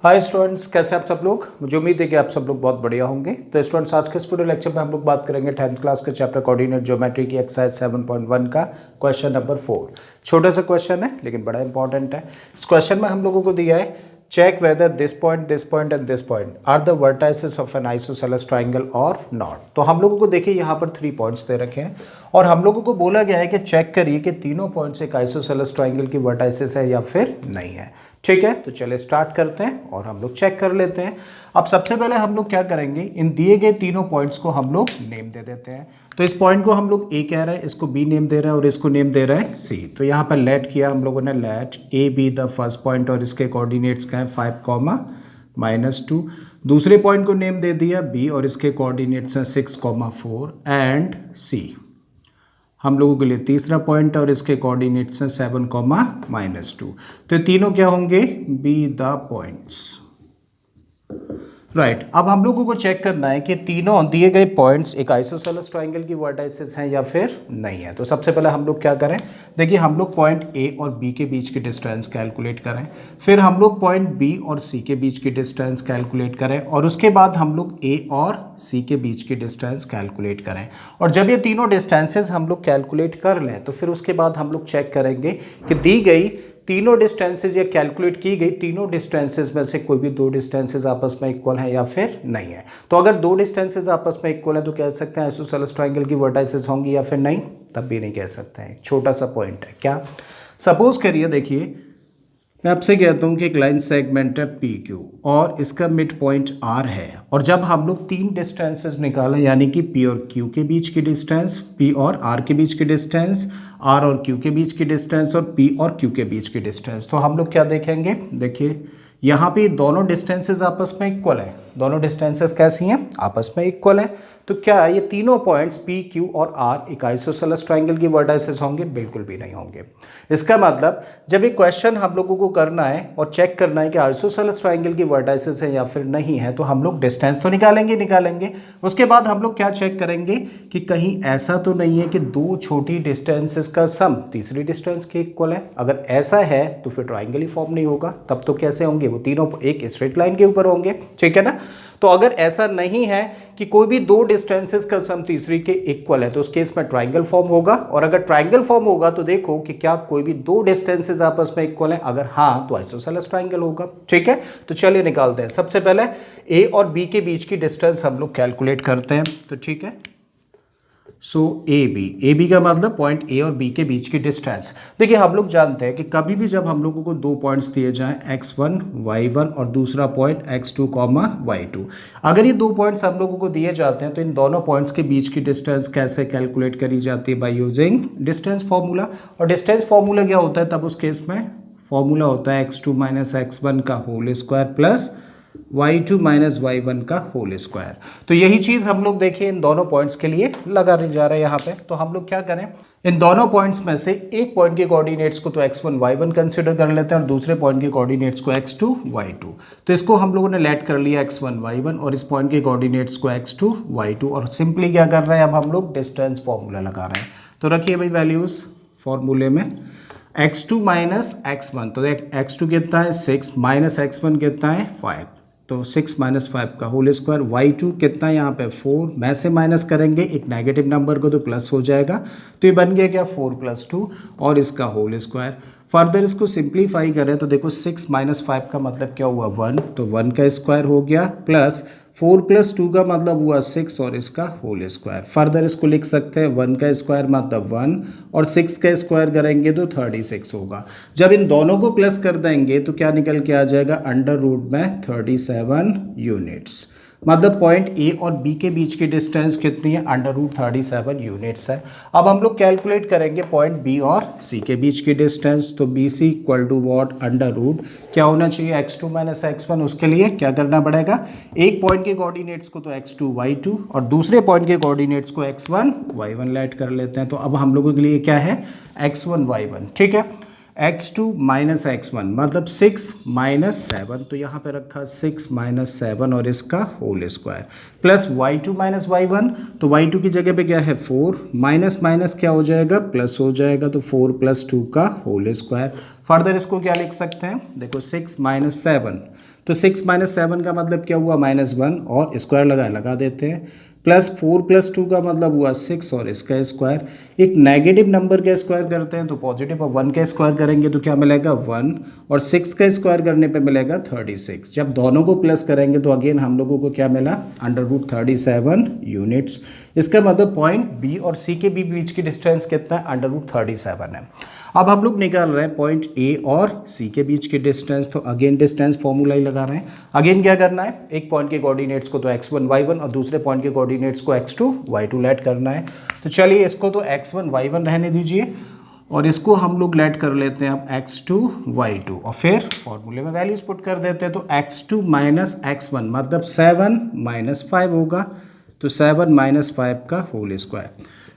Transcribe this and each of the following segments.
Hi students, कैसे आप सब लोग। मुझे उम्मीद है कि आप सब लोग बहुत बढ़िया होंगे। तो स्टूडेंट्स, आज के इस पूरे लेक्चर में हम लोग बात करेंगे 10th क्लास के चैप्टर कोऑर्डिनेट ज्योमेट्री की एक्सरसाइज 7.1 का क्वेश्चन नंबर 4। छोटा सा क्वेश्चन है लेकिन बड़ा इंपॉर्टेंट है। इस क्वेश्चन में हम लोगों को दिया है check whether this point and this point are the vertices of an isosceles triangle और नॉट। तो हम लोगों को देखिए यहाँ पर 3 पॉइंट्स दे रखे हैं और हम लोगों को बोला गया है कि चेक करिए कि तीनों पॉइंट्स एक आइसोसेलेस ट्राइंगल की वर्टाइसेस है या फिर नहीं है। ठीक है, तो चलिए स्टार्ट करते हैं और हम लोग चेक कर लेते हैं। अब सबसे पहले हम लोग क्या करेंगे, इन दिए गए तीनों पॉइंट्स को हम लोग नेम दे देते हैं। तो इस पॉइंट को हम लोग ए कह रहे हैं, इसको बी नेम दे रहे हैं और इसको नेम दे रहे हैं सी। तो यहाँ पर लेट किया हम लोगों ने, let A be the first point और इसके कोऑर्डिनेट्स का है 5, दूसरे पॉइंट को नेम दे दिया बी और इसके कोऑर्डिनेट्स हैं 6, 4 एंड सी। हम लोगों के लिए तीसरा पॉइंट और इसके कोऑर्डिनेट्स हैं 7, -2। तो तीनों क्या होंगे, बी द पॉइंट्स। राइट, अब हम लोगों को चेक करना है कि तीनों दिए गए पॉइंट्स एक आइसोसेलेस ट्राइंगल की वर्टाइसेस हैं या फिर नहीं है। तो सबसे पहले हम लोग क्या करें, देखिए हम लोग पॉइंट ए और बी के बीच की डिस्टेंस कैलकुलेट करें, फिर हम लोग पॉइंट बी और सी के बीच की डिस्टेंस कैलकुलेट करें और उसके बाद हम लोग ए और सी के बीच की डिस्टेंस कैलकुलेट करें। और जब ये तीनों डिस्टेंसेस हम लोग कैलकुलेट कर लें तो फिर उसके बाद हम लोग चेक करेंगे कि दी गई तीनों डिस्टेंसेस या कैलकुलेट की गई तीनों डिस्टेंसेस में से कोई भी 2 डिस्टेंसेस आपस में इक्वल है या फिर नहीं है। तो अगर 2 डिस्टेंसेस आपस में इक्वल है तो कह सकते हैं आइसोसेलेस ट्राइंगल की वर्टाइसेस होंगी या फिर नहीं, तब भी नहीं कह सकते हैं। छोटा सा पॉइंट है क्या, सपोज करिए, देखिए मैं आपसे कहता हूँ कि एक लाइन सेगमेंट है पी क्यू और इसका मिड पॉइंट आर है और जब हम लोग 3 डिस्टेंसेस निकालें यानी कि पी और क्यू के बीच की डिस्टेंस, पी और आर के बीच की डिस्टेंस, आर और क्यू के बीच की डिस्टेंस और पी और क्यू के बीच की डिस्टेंस, तो हम लोग क्या देखेंगे, देखिए यहाँ पे दोनों डिस्टेंसेस आपस में इक्वल है। दोनों डिस्टेंसेस कैसी हैं, आपस में इक्वल है। तो क्या ये तीनों पॉइंट्स पी क्यू और आर एक आइसोसेलेस ट्राइंगल की वर्टाइसेस होंगे, बिल्कुल भी नहीं होंगे। इसका मतलब जब ये क्वेश्चन हम लोगों को करना है और चेक करना है कि आइसोसेलेस ट्राइंगल की वर्टाइसेस है या फिर नहीं है, तो हम लोग डिस्टेंस तो निकालेंगे। उसके बाद हम लोग क्या चेक करेंगे कि कहीं ऐसा तो नहीं है कि 2 छोटी डिस्टेंसेस का सम तीसरी डिस्टेंस के इक्वल है। अगर ऐसा है तो फिर ट्राइंगल ही फॉर्म नहीं होगा, तब तो कैसे होंगे, वो तीनों एक स्ट्रेट लाइन के ऊपर होंगे। ठीक है ना। तो अगर ऐसा नहीं है कि कोई भी 2 डिस्टेंसेस का सम तीसरी के इक्वल है तो उस केस में ट्राइंगल फॉर्म होगा। और अगर ट्राइंगल फॉर्म होगा तो देखो कि क्या कोई भी 2 डिस्टेंसेस आपस में इक्वल है, अगर हाँ तो आइसोसेलेस ट्राइंगल होगा। ठीक है, तो चलिए निकालते हैं। सबसे पहले ए और बी के बीच की डिस्टेंस हम लोग कैलकुलेट करते हैं। तो ठीक है, सो ए बी का मतलब पॉइंट ए और बी के बीच की डिस्टेंस। देखिए हम लोग जानते हैं कि कभी भी जब हम लोगों को 2 पॉइंट्स दिए जाएं x1 y1 और दूसरा पॉइंट x2, y2, अगर ये 2 पॉइंट्स हम लोगों को दिए जाते हैं तो इन दोनों पॉइंट्स के बीच की डिस्टेंस कैसे कैलकुलेट करी जाती है, बाय यूजिंग डिस्टेंस फॉर्मूला। और डिस्टेंस फॉर्मूला क्या होता है, तब उस केस में फॉर्मूला होता है x2 - x1 का whole square plus y2 - y1 का होल स्क्वायर। तो यही चीज हम लोग देखिए इन दोनों पॉइंट्स के लिए लगाने जा रहे हैं यहाँ पे। तो हम लोग क्या करें, इन दोनों पॉइंट्स में से एक पॉइंट के कोऑर्डिनेट्स को तो x1 y1 कंसीडर कर लेते हैं और दूसरे पॉइंट के कोऑर्डिनेट्स को x2 y2। तो इसको हम लोगों ने लेट कर लिया x1 y1 और इस पॉइंट के कोऑर्डिनेट्स को x2 y2 और सिंपली क्या कर रहे हैं, अब हम लोग डिस्टेंस फॉर्मूला लगा रहे हैं। तो रखिए भाई वैल्यूज फॉर्मूले में, x2 - x1, तो x2 कितना है 6 माइनस x1 कितना है 5, तो 6 - 5 का होल स्क्वायर। y2 कितना यहाँ पे 4, में से माइनस करेंगे एक नेगेटिव नंबर को तो प्लस हो जाएगा, तो ये बन गया क्या 4 + 2 और इसका होल स्क्वायर। फर्दर इसको सिंप्लीफाई करें तो देखो 6 - 5 का मतलब क्या हुआ 1, तो 1 का स्क्वायर हो गया प्लस 4 + 2 का मतलब हुआ 6 और इसका होल स्क्वायर। फर्दर इसको लिख सकते हैं 1 का स्क्वायर मतलब 1 और 6 का स्क्वायर करेंगे तो 36 होगा। जब इन दोनों को प्लस कर देंगे तो क्या निकल के आ जाएगा, अंडर रूट में 37 यूनिट्स। मतलब पॉइंट ए और बी के बीच की डिस्टेंस कितनी है, √37 यूनिट्स है। अब हम लोग कैलकुलेट करेंगे पॉइंट बी और सी के बीच की डिस्टेंस। तो B C equal to what, under root क्या होना चाहिए x2 - x1। उसके लिए क्या करना पड़ेगा, एक पॉइंट के कोऑर्डिनेट्स को तो x2 y2 और दूसरे पॉइंट के कोऑर्डिनेट्स को x1 y1 लेट कर लेते हैं। तो अब हम लोगों के लिए क्या है x1 y1। ठीक है, x2 - x1 मतलब 6 - 7, तो यहाँ पे रखा 6 - 7 और इसका whole square plus y2 - y1, तो y2 की जगह पे क्या है 4, माइनस माइनस क्या हो जाएगा प्लस हो जाएगा, तो 4 + 2 का होल स्क्वायर। फर्दर इसको क्या लिख सकते हैं, देखो 6 - 7, तो 6 माइनस 7 का मतलब क्या हुआ -1 और स्क्वायर लगा देते हैं, +4 + 2 का मतलब हुआ 6 और इसका स्क्वायर। एक नेगेटिव नंबर का स्क्वायर करते हैं तो पॉजिटिव, और 1 का स्क्वायर करेंगे तो क्या मिलेगा 1, और 6 का स्क्वायर करने पे मिलेगा 36। जब दोनों को प्लस करेंगे तो अगेन हम लोगों को क्या मिला √37 यूनिट्स। इसका मतलब पॉइंट बी और सी के बीच की डिस्टेंस कितना है, √37 है। अब हम लोग निकाल रहे हैं पॉइंट ए और सी के बीच की डिस्टेंस, तो अगेन डिस्टेंस फॉर्मूला ही लगा रहे हैं। अगेन क्या करना है, एक पॉइंट के कोऑर्डिनेट्स को तो x1 y1 और दूसरे पॉइंट के कोऑर्डिनेट्स को x2 y2 लेट करना है। तो चलिए इसको तो x1 y1 रहने दीजिए और इसको हम लोग लेट कर लेते हैं अब x2 y2, और फिर फॉर्मूले में वैल्यूज पुट कर देते हैं। तो x2 माइनस x1 मतलब 7 माइनस 5 होगा, तो 7 माइनस 5 का होल स्क्वायर,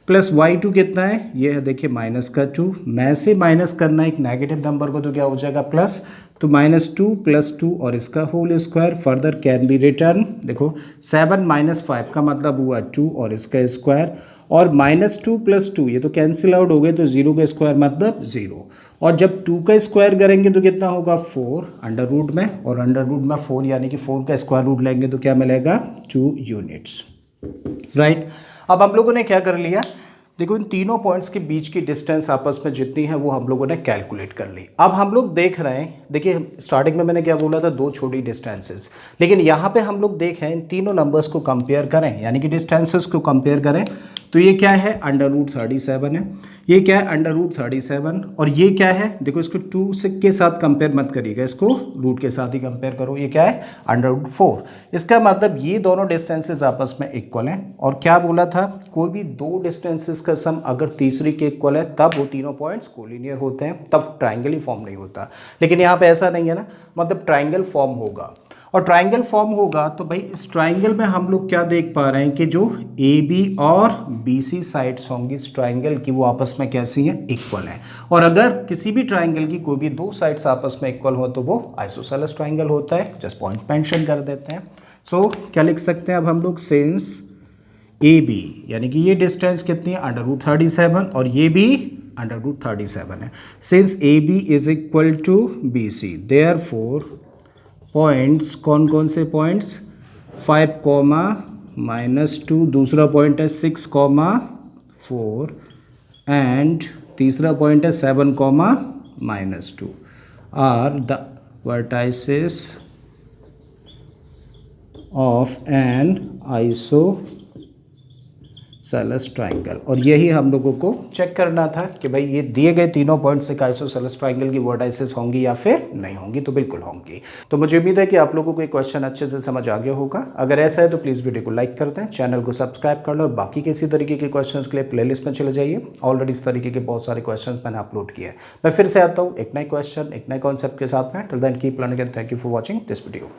प्लस y2 कितना है, ये है देखिए -2, में से माइनस करना है एक नेगेटिव नंबर को तो क्या हो जाएगा प्लस, तो -2 + 2 और इसका whole square. Further can be written, देखो 7 माइनस 5 का मतलब हुआ 2 और इसका स्क्वायर, और -2 + 2 ये तो कैंसिल आउट हो गए, तो 0 का स्क्वायर मतलब 0, और जब 2 का स्क्वायर करेंगे तो कितना होगा 4 अंडर रूट में, और अंडर रूट में 4 यानी कि 4 का स्क्वायर रूट लेंगे तो क्या मिलेगा 2 यूनिट्स, राइट। अब हम लोगों ने क्या कर लिया, देखो इन तीनों पॉइंट्स के बीच की डिस्टेंस आपस में जितनी है वो हम लोगों ने कैलकुलेट कर ली। अब हम लोग देख रहे हैं, देखिए स्टार्टिंग में मैंने क्या बोला था, दो छोटी डिस्टेंसेस, लेकिन यहाँ पे हम लोग देखें इन तीनों नंबर्स को कंपेयर करें, यानी कि डिस्टेंसेस को कंपेयर करें, तो ये क्या है √37 है, ये क्या है √37, और ये क्या है, देखो इसको 2 के साथ कंपेयर मत करिएगा, इसको रूट के साथ ही कंपेयर करो, ये क्या है √4। इसका मतलब ये दोनों डिस्टेंसेस आपस में इक्वल हैं, और क्या बोला था, कोई भी दो डिस्टेंसेस का सम अगर तीसरी के इक्वल है तब वो तीनों पॉइंट्स कोलिनियर होते हैं, तब ट्राइंगल ही फॉर्म नहीं होता। लेकिन यहाँ पे ऐसा नहीं है ना, मतलब ट्राइंगल फॉर्म होगा, और ट्राइंगल फॉर्म होगा तो भाई इस ट्राइंगल में हम लोग क्या देख पा रहे हैं कि जो AB और BC साइड्स होंगी इस ट्राइंगल की वो आपस में कैसी हैं, इक्वल हैं। और अगर किसी भी ट्राइंगल की कोई भी दो साइड्स आपस में इक्वल हो तो वो आइसोसेलेस ट्राइंगल होता है। जस्ट पॉइंट मेंशन कर देते हैं। सो क्या लिख सकते हैं अब हम लोग, सिंस AB यानी कि ये डिस्टेंस कितनी है √37 और ये भी √37 है, since AB is equal to BC, therefore points कौन कौन से पॉइंट्स, 5, -2, दूसरा पॉइंट है 6, 4 एंड तीसरा पॉइंट है 7, -2 are the vertices of an isosceles triangle. और यही हम लोगों को चेक करना था कि भाई ये दिए गए तीनों पॉइंट्स एक आइसोसेलेस ट्राइंगल की वर्टाइसेस होंगी या फिर नहीं होंगी, तो बिल्कुल होंगी। तो मुझे उम्मीद है कि आप लोगों को ये क्वेश्चन अच्छे से समझ आ गया होगा। अगर ऐसा है तो प्लीज़ वीडियो को लाइक कर दें, चैनल को सब्सक्राइब कर लो, और बाकी किसी तरीके के क्वेश्चन के लिए प्लेलिस्ट में चले जाइए। ऑलरेडी इस तरीके के बहुत सारे क्वेश्चन मैंने अपलोड किए हैं। मैं फिर से आता हूँ एक नए क्वेश्चन एक नए कॉन्सेप्ट के साथ में। Till then keep learning and thank you for watching this video.